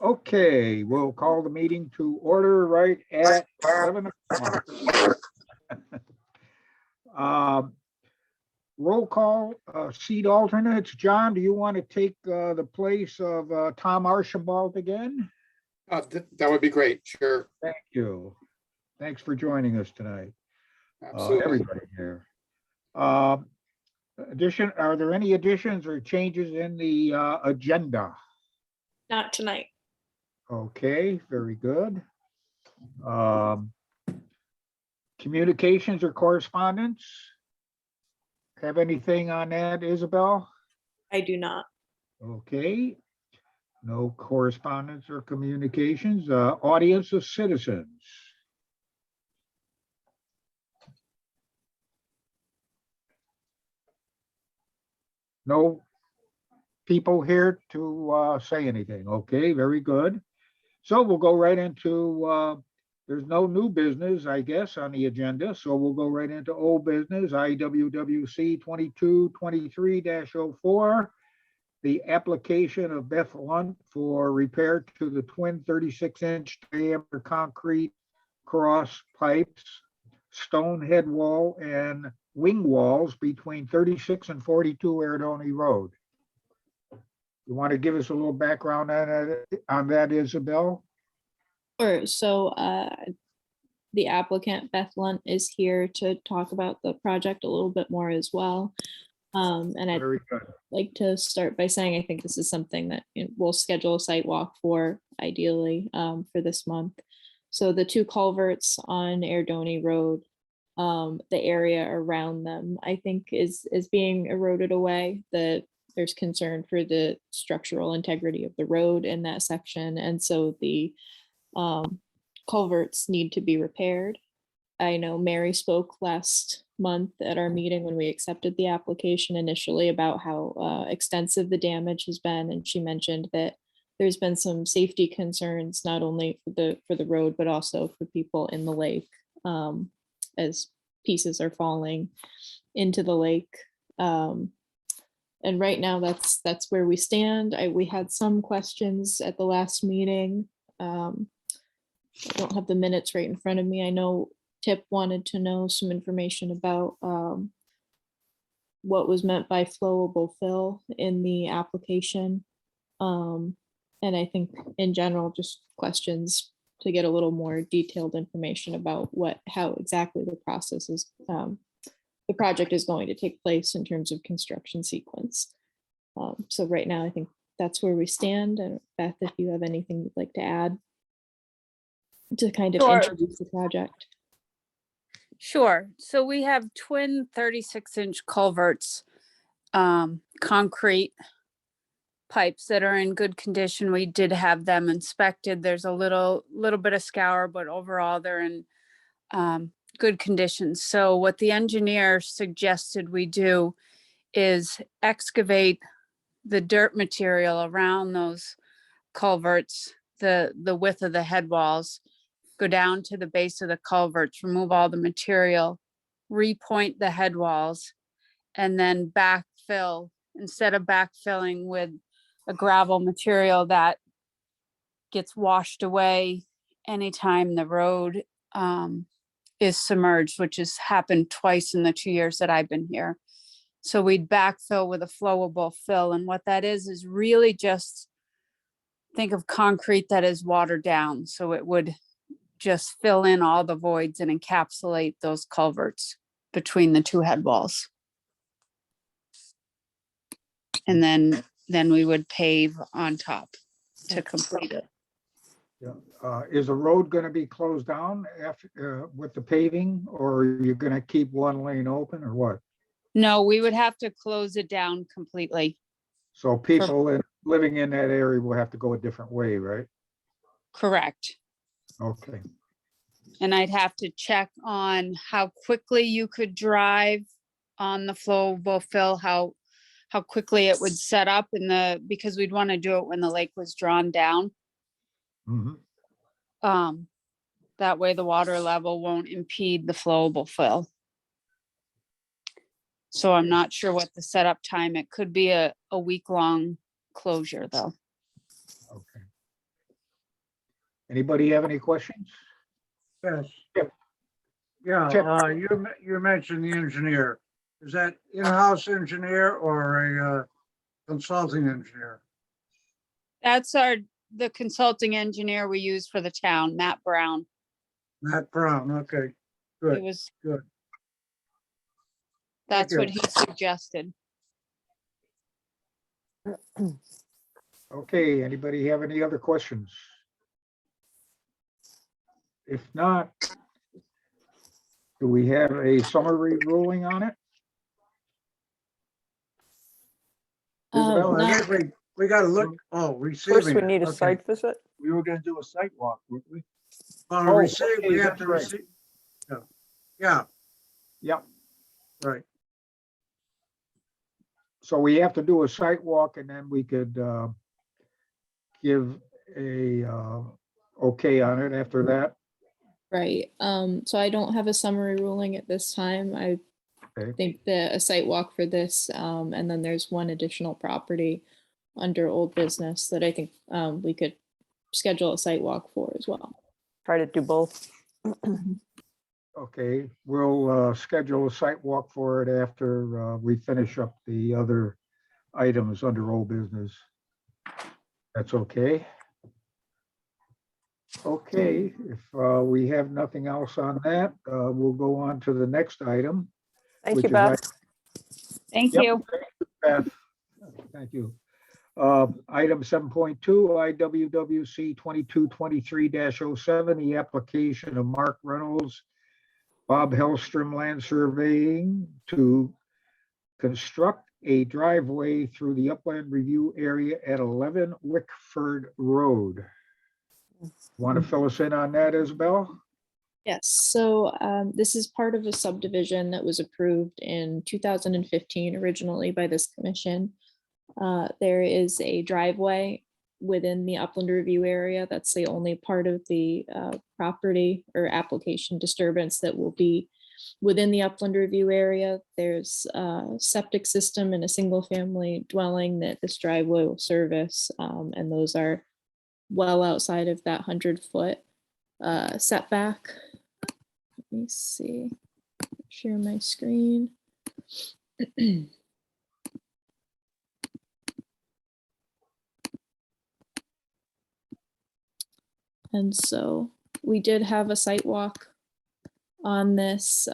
Okay, we'll call the meeting to order right at 11 o'clock. Roll call, seat alternates. John, do you want to take the place of Tom Archibald again? That would be great. Sure. Thank you. Thanks for joining us tonight. Absolutely. Everybody here. Are there any additions or changes in the agenda? Not tonight. Okay, very good. Communications or correspondence? Have anything on that, Isabel? I do not. Okay. No correspondence or communications. Audience of citizens. No people here to say anything. Okay, very good. So we'll go right into, there's no new business, I guess, on the agenda. So we'll go right into old business, IWWC 2223-04. The application of Beth Lunt for repair to the twin 36-inch diameter concrete cross pipes, stone head wall, and wing walls between 36 and 42 Erdoney Road. You want to give us a little background on that, Isabel? Sure. So the applicant, Beth Lunt, is here to talk about the project a little bit more as well. And I'd like to start by saying I think this is something that we'll schedule a site walk for, ideally, for this month. So the two culverts on Erdoney Road, the area around them, I think is being eroded away. There's concern for the structural integrity of the road in that section. And so the culverts need to be repaired. I know Mary spoke last month at our meeting when we accepted the application initially about how extensive the damage has been. And she mentioned that there's been some safety concerns, not only for the road, but also for people in the lake as pieces are falling into the lake. And right now that's where we stand. We had some questions at the last meeting. I don't have the minutes right in front of me. I know Tip wanted to know some information about what was meant by flowable fill in the application. And I think in general, just questions to get a little more detailed information about how exactly the process is, the project is going to take place in terms of construction sequence. So right now, I think that's where we stand. And Beth, if you have anything you'd like to add to kind of introduce the project. Sure. So we have twin 36-inch culverts, concrete pipes that are in good condition. We did have them inspected. There's a little bit of scour, but overall they're in good condition. So what the engineer suggested we do is excavate the dirt material around those culverts, the width of the head walls, go down to the base of the culverts, remove all the material, repoint the head walls, and then backfill. Instead of backfilling with a gravel material that gets washed away anytime the road is submerged, which has happened twice in the 2 years that I've been here. So we'd backfill with a flowable fill. And what that is really just think of concrete that is watered down. So it would just fill in all the voids and encapsulate those culverts between the two head walls. And then we would pave on top to complete it. Yeah. Is the road going to be closed down after with the paving, or are you going to keep one lane open, or what? No, we would have to close it down completely. So people living in that area will have to go a different way, right? Correct. Okay. And I'd have to check on how quickly you could drive on the flowable fill, how quickly it would set up because we'd want to do it when the lake was drawn down. Mm-hmm. That way the water level won't impede the flowable fill. So I'm not sure what the setup time, it could be a week-long closure though. Okay. Anybody have any questions? Yes. Chip. Yeah, Chip. you mentioned the engineer. Is that in-house engineer or a consulting engineer? That's the consulting engineer we use for the town, Matt Brown. Matt Brown, okay, It good, was, good. that's what you. he suggested. Okay, anybody have any other questions? If not, do we have a summary ruling on it? Isabel, Well, I Not- think we gotta look, First, receiving we it, need a okay. site visit. We were gonna do a site walk, weren't we? On Oh, receive, okay, we have that's to right. receive. Yeah, Yep. right. So we have to do a site walk and then we could give a okay on it after that. Right, so I don't have a summary ruling at this time. I Okay. think that a site walk for this, and then there's one additional property under old business that I think we could schedule a site walk for as well. Try to do both. Okay, we'll schedule a site walk for it after we finish up the other items under old business. That's okay. Okay, if we have nothing else on that, we'll go on to the next item. Thank which you, is Beth. Thank Yep. you. Beth, thank you. Item 7.2, IWWC 2223-07, the application of Mark Reynolds, Bob Hellstrom Land Surveying to construct a driveway through the upland review area at 11 Wickford Road. Want to fill us in on that, Isabel? Yes, so this is part of a subdivision that was approved in 2015 originally by this commission. There is a driveway within the upland review area. That's the only part of the property or application disturbance that will be within the upland review area. There's a septic system and a single family dwelling that this driveway will service, and those are well outside of that 100-foot setback. Let me see, share my screen. And so we did have a site walk on this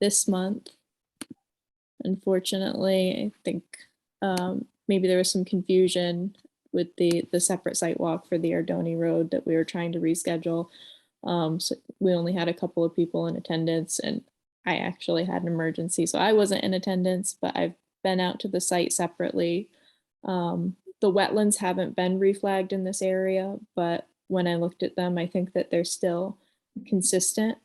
this month. Unfortunately, I think maybe there was some confusion with the separate site walk for the Ardoni Road that we were trying to reschedule. So we only had a couple of people in attendance, and I actually had an emergency, so I wasn't in attendance, but I've been out to the site separately. The wetlands haven't been reflagged in this area, but when I looked at them, I think that they're still consistent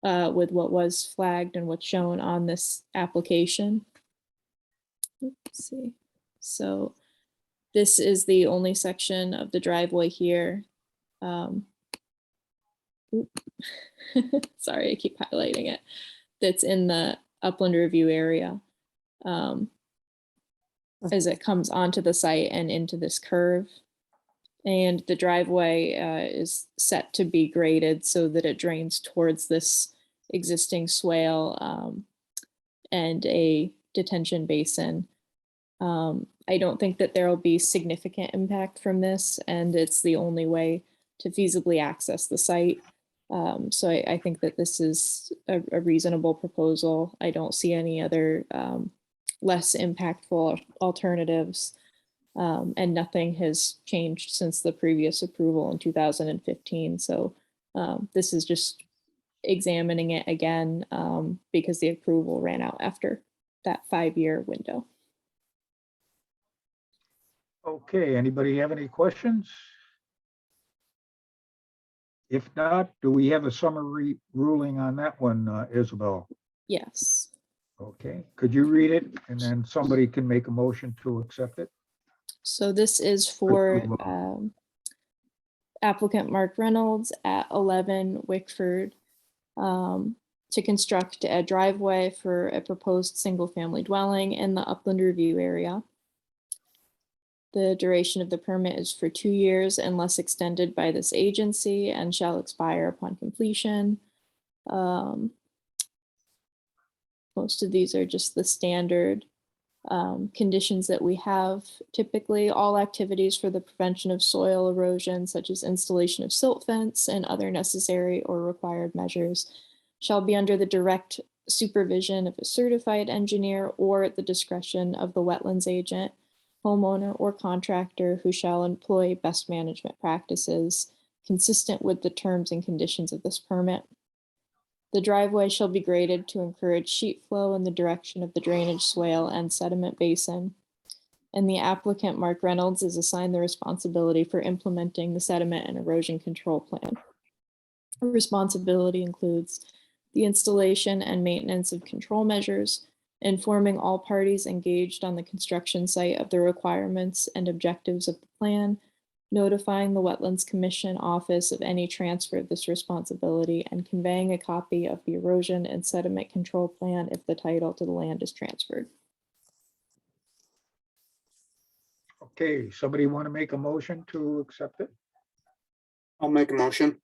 with what was flagged and what's shown on this application. Let's see. So this is the only section of the driveway here. Sorry, I keep highlighting it. That's in the upland review area. As it comes onto the site and into this curve. And the driveway is set to be graded so that it drains towards this existing swale and a detention basin. I don't think that there will be significant impact from this, and it's the only way to feasibly access the site. So I think that this is a reasonable proposal. I don't see any other less impactful alternatives, and nothing has changed since the previous approval in 2015. So this is just examining it again because the approval ran out after that 5-year window. Okay, anybody have any questions? If not, do we have a summary ruling on that one, Isabel? Yes. Okay, could you read it and then somebody can make a motion to accept it? So this is for Approval. applicant Mark Reynolds at 11 Wickford to construct a driveway for a proposed single-family dwelling in the upland review area. The duration of the permit is for 2 years unless extended by this agency and shall expire upon completion. Most of these are just the standard conditions that we have. Typically, all activities for the prevention of soil erosion, such as installation of silt fence and other necessary or required measures, shall be under the direct supervision of a certified engineer or at the discretion of the wetlands agent, homeowner, or contractor who shall employ best management practices consistent with the terms and conditions of this permit. The driveway shall be graded to encourage sheet flow in the direction of the drainage swale and sediment basin. And the applicant, Mark Reynolds, is assigned the responsibility for implementing the sediment and erosion control plan. Responsibility includes the installation and maintenance of control measures, informing all parties engaged on the construction site of the requirements and objectives of the plan, notifying the Wetlands Commission office of any transfer of this responsibility, and conveying a copy of the erosion and sediment control plan if the title to the land is transferred. Okay, somebody want to make a motion to accept it? I'll make a motion.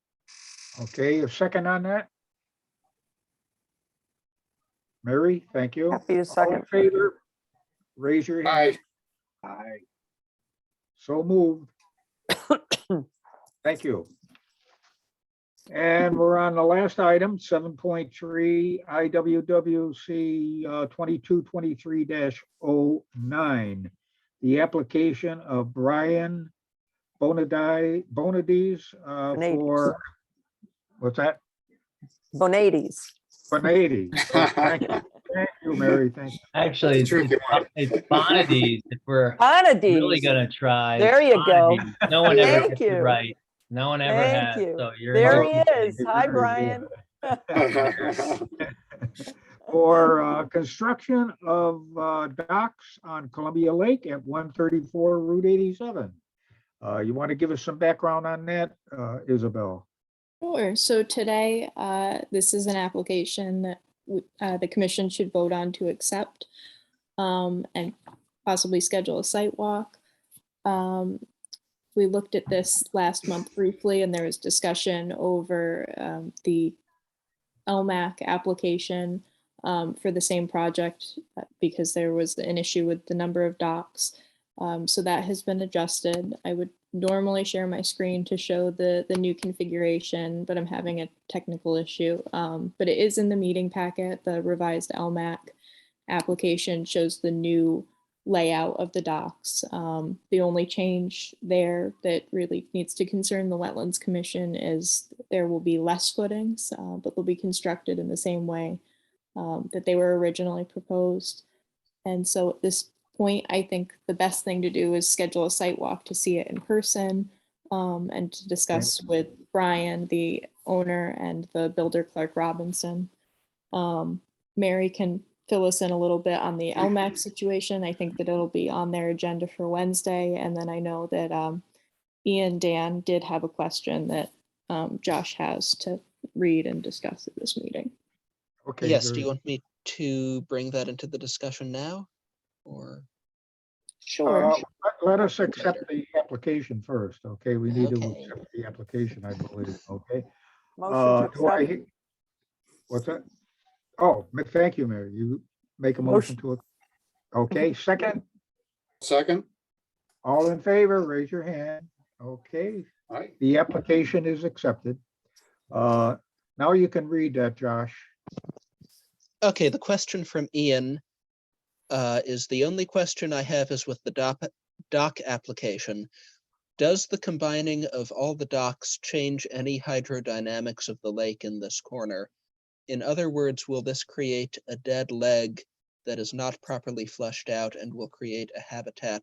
Okay, a second on that? Mary, thank you. Happy to All in second. favor? Raise your hand. Aye. Aye. So moved. Thank you. And we're on the last item, 7.3 IWWC 2223-09. The application of Brian Bonadies for, what's that? Bonades. Bonadies. Oh, thank you. Thank you, Mary. Thank you. Actually, it's Tricky one. Bonadies. If we're really Bonades. gonna try. There you go. Bonadies. No one ever Thank gets it you. right. No one ever Thank has. you. So you're. There in he good is. shape. Hi, Brian. For construction of docks on Columbia Lake at 134 Route 87. You want to give us some background on that, Isabel? Sure. So today, this is an application that the commission should vote on to accept and possibly schedule a site walk. We looked at this last month briefly, and there was discussion over the Lmac application for the same project because there was an issue with the number of docks. So that has been adjusted. I would normally share my screen to show the new configuration, but I'm having a technical issue. But it is in the meeting packet. The revised Lmac application shows the new layout of the docks. The only change there that really needs to concern the Wetlands Commission is there will be less footings, but they'll be constructed in the same way that they were originally proposed. And so at this point, I think the best thing to do is schedule a site walk to see it in person and to discuss with Brian, the owner, and the builder, Clark Robinson. Mary can fill us in a little bit on the Lmac situation. I think that it'll be on their agenda for Wednesday. And then I know that Ian Dan did have a question that Josh has to read and discuss at this meeting. Okay. Yes, do very- you want me to bring that into the discussion now? Or, Sure. Let us accept the application first, okay? We need to Okay. accept the application, I believe, okay? Motion to Do I accept. hear- What's that? Oh, thank you, Mary. You make a motion to, okay, second, Second. all in favor, raise your hand. Okay, Aye. the application is accepted. Now you can read that, Josh. okay, the question from Ian is the only question I have is with the dock application. Does the combining of all the docks change any hydrodynamics of the lake in this corner? In other words, will this create a dead leg that is not properly fleshed out and will create a habitat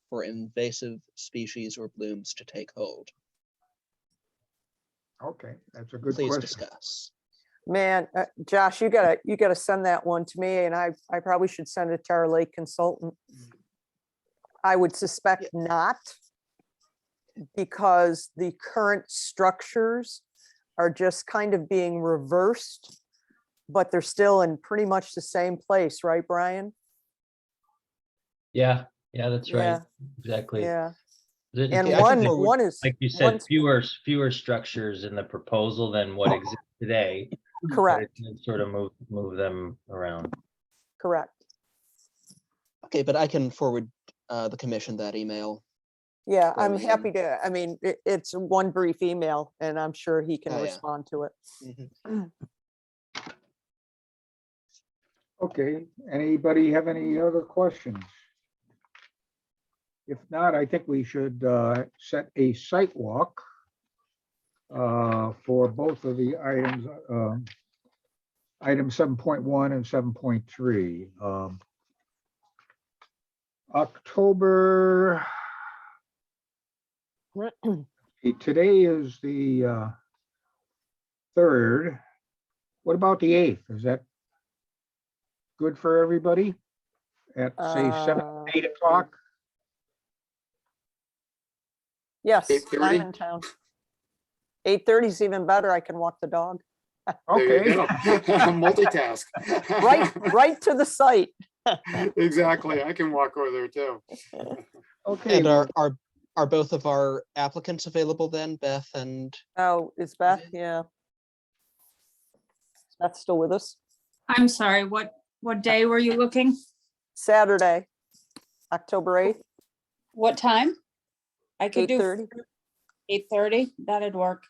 for invasive species or blooms to take hold? Okay, that's a good Please question. discuss. Man, Josh, you gotta send that one to me, and I probably should send it to our lake consultant. I would suspect not, because the current structures are just kind of being reversed, but they're still in pretty much the same place, right, Brian? Yeah, Yeah, that's Yeah, right. Exactly. yeah. It- And Okay, I can one, forward- one is, Like you one's said, fewer structures in the proposal than what exists today. but correct, it can Sort of move them around. correct. Okay, but I can forward the commission that email. Yeah, I'm Very happy to, I mean, it's one brief email and I'm sure he can Oh, yeah. respond to it. Mhm. Okay, anybody have any other questions? If not, I think we should set a site walk for both of the items, item 7.1 and 7.3. October, today is the 3rd. What about the 8th? Is that good for everybody? At say 7, 8 o'clock? Yes, I'm 8:30? in town. 8:30 is even better. I can walk the dog. There you Okay. go. Multitask. Right to the site. Exactly. I can walk over there too. Okay, And well, are both of our applicants available then, Beth and? Oh, is Beth? Yeah. Is Beth still with us? I'm sorry, what day were you looking? Saturday, October 8th, What time? I could do 8:30. 8:30, that'd work.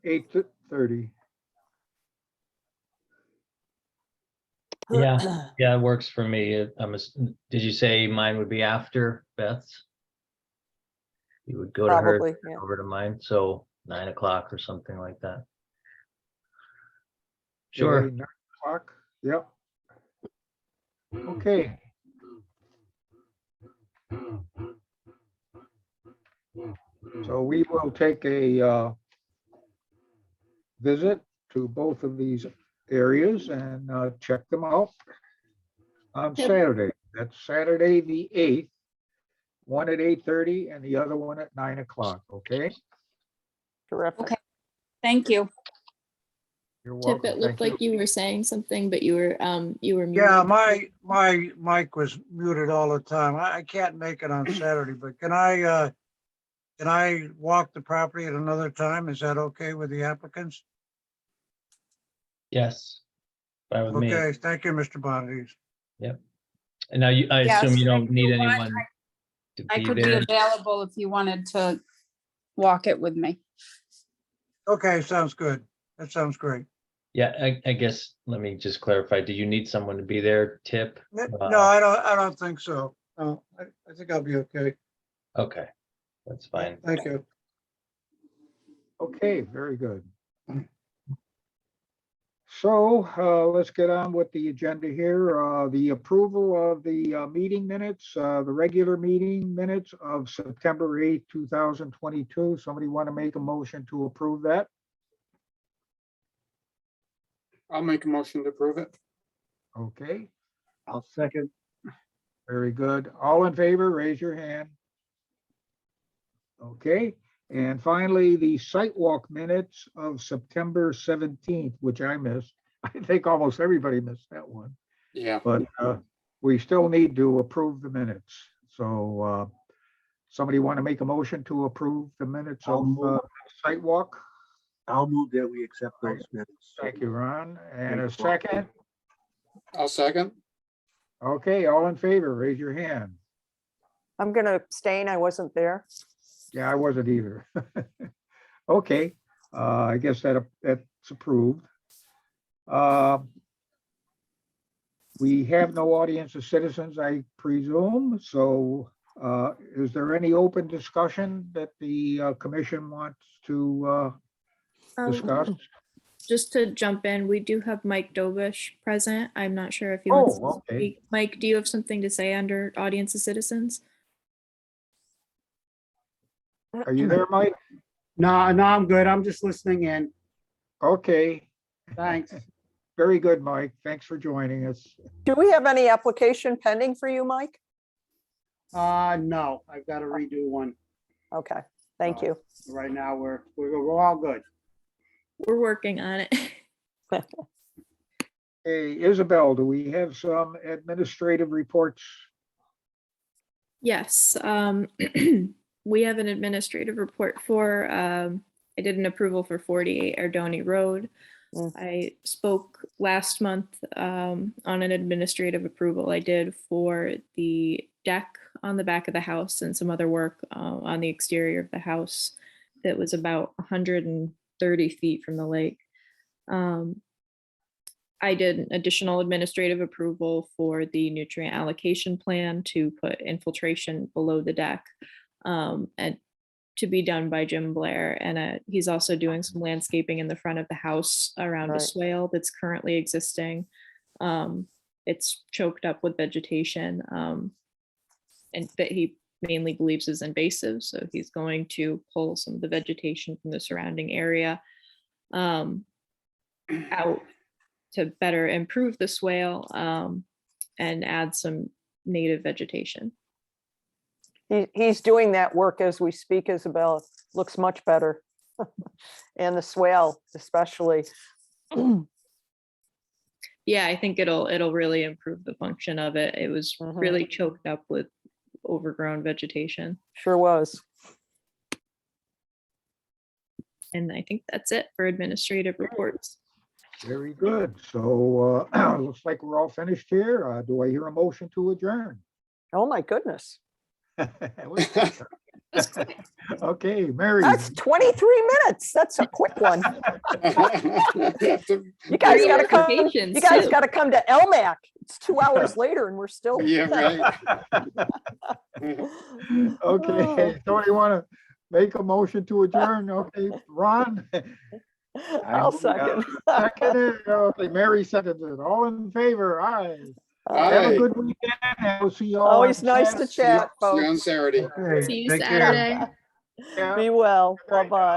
8:30. Yeah, yeah, it works for me. Did you say mine would be after Beth's? You would go to her, Probably, yeah. over to mine, so 9 o'clock or something like that. Sure. Okay, 9 o'clock. Yep. Okay. So we will take a visit to both of these areas and check them out on Yep. Saturday. That's Saturday, the 8th, one at 8:30 and the other one at 9 o'clock, okay? Terrific. Okay. Thank you. You're Tip, welcome. it looked Thank like you were saying something, but you were muted. Yeah, my mic was muted all the time. I can't make it on Saturday, but can I walk the property at another time? Is that okay with the applicants? Yes. Fine with me. Okay, thank you, Mr. Bondi's. And now I assume Yes, you don't if you need want, anyone to I be could be there. available if you wanted to walk it with me. Okay, sounds good. That sounds great. Yeah, I guess, let me just clarify. Do you need someone to be there, Tip? No, I don't think so. No, I think I'll be okay. Okay, that's fine. Thank you. Okay, very good. So let's get on with the agenda here. The approval of the meeting minutes, the regular meeting minutes of September 8th, 2022. Somebody want to make a motion to approve that? I'll make a motion to approve it. Okay, I'll second. very good. All in favor, raise your hand. Okay, and finally, the site walk minutes of September 17th, which I missed. I think almost everybody missed that one, Yeah. but we still need to approve the minutes. So somebody want to make a motion to approve the minutes I'll of move. site walk? I'll move that we accept those minutes. Thank you, Ron. And a second? I'll second. Okay, all in favor, raise your hand. I'm going to abstain. I wasn't there. Yeah, I wasn't either. Okay, I guess that's approved. We have no audience of citizens, I presume. So is there any open discussion that the commission wants to discuss? Just to jump in, we do have Mike Dobish present. I'm not sure if he wants to Oh, okay. speak. Mike, do you have something to say under audience of citizens? Are you there, Mike? No, I'm good. I'm just listening in. Okay, Thanks. very good, Mike. Thanks for joining us. Do we have any application pending for you, Mike? No, I've got to redo one. Okay, thank you. Right now, we're all good. We're working on it. Hey, Isabel, do we have some administrative reports? Yes, we have an administrative report for, I did an approval for 48 Ardoni Road. Mm. I spoke last month on an administrative approval I did for the deck on the back of the house and some other work on the exterior of the house that was about 130 feet from the lake. I did an additional administrative approval for the nutrient allocation plan to put infiltration below the deck and to be done by Jim Blair. And he's also doing some landscaping in the front of the house around a Right. swale that's currently existing. It's choked up with vegetation and that he mainly believes is invasive. So he's going to pull some of the vegetation from the surrounding area out to better improve the swale and add some native vegetation. He's doing that work as we speak, Isabel. Looks much better. And the swale especially. Yeah, I think it'll really improve the function of it. It was Mhm. really choked up with overgrown vegetation. Sure was. And I think that's it for administrative reports. Very good. So looks like we're all finished here. Do I hear a motion to adjourn? Oh, my goodness. Okay, Mary. That's 23 minutes. That's a quick one. You guys Three gotta come, applications, you guys too. gotta come to Lmac. It's 2 hours later and we're still. Yeah, right. Okay, so you want to make a motion to adjourn? Okay, Ron? I'll second. Seconded. Okay, Mary seconded it. All in favor? Aye. Have Aye. a good weekend. and We'll see you all. Always on nice to Saturday. chat, See you folks. on Saturday. Okay, See you take care. Saturday. Yeah. Be well. Good night now. Bye-bye.